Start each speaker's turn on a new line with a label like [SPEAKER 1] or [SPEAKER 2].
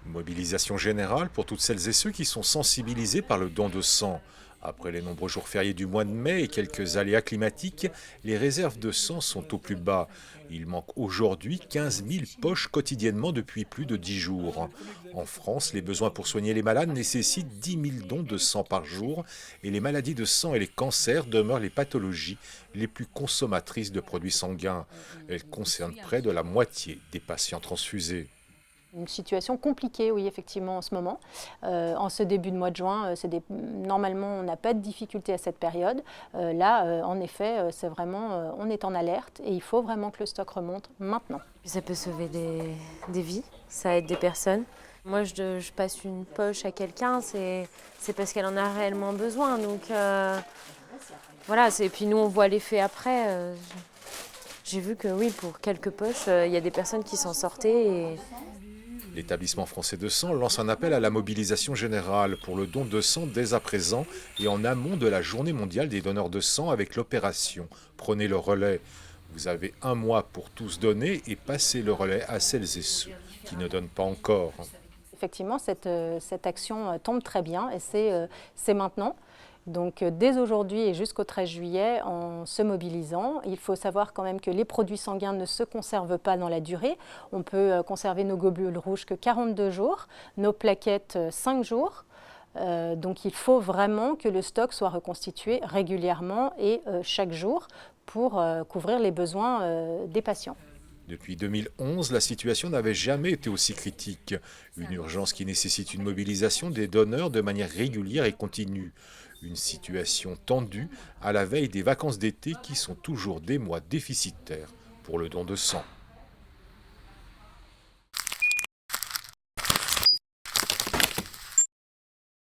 [SPEAKER 1] Mobilisation générale pour toutes celles et ceux qui sont sensibilisés par le don de sang. Après les nombreux jours fériés du mois de mai et quelques aléas climatiques, les réserves de sang sont au plus bas. Il manque aujourd'hui 15 000 poches quotidiennement depuis plus de 10 jours. En France, les besoins pour soigner les malades nécessitent 10 000 dons de sang par jour et les maladies de sang et les cancers demeurent les pathologies les plus consommatrices de produits sanguins. Elles concernent près de la moitié des patients transfusés.
[SPEAKER 2] Une situation compliquée, oui, effectivement, en ce moment. En ce début de mois de juin, normalement, on n'a pas de difficulté à cette période. Là, en effet, c'est vraiment, on est en alerte et il faut vraiment que le stock remonte maintenant.
[SPEAKER 3] Ça peut sauver des vies, ça aide des personnes. Moi, je passe une poche à quelqu'un, c'est parce qu'elle en a réellement besoin. Donc voilà, et puis nous, on voit l'effet après. J'ai vu que oui, pour quelques poches, il y a des personnes qui s'en sortaient.
[SPEAKER 1] L'Établissement français de sang lance un appel à la mobilisation générale pour le don de sang dès à présent et en amont de la journée mondiale des donneurs de sang avec l'opération Prenez le relais. Vous avez un mois pour tous donner et passer le relais à celles et ceux qui ne donnent pas encore.
[SPEAKER 2] Effectivement, cette action tombe très bien et c'est maintenant. Donc dès aujourd'hui et jusqu'au 13 juillet, en se mobilisant, il faut savoir quand même que les produits sanguins ne se conservent pas dans la durée. On peut conserver nos globules rouges que 42 jours, nos plaquettes 5 jours. Donc il faut vraiment que le stock soit reconstitué régulièrement et chaque jour pour couvrir les besoins des patients.
[SPEAKER 1] Depuis 2011, la situation n'avait jamais été aussi critique. Une urgence qui nécessite une mobilisation des donneurs de manière régulière et continue. Une situation tendue à la veille des vacances d'été qui sont toujours des mois déficitaires pour le don de sang.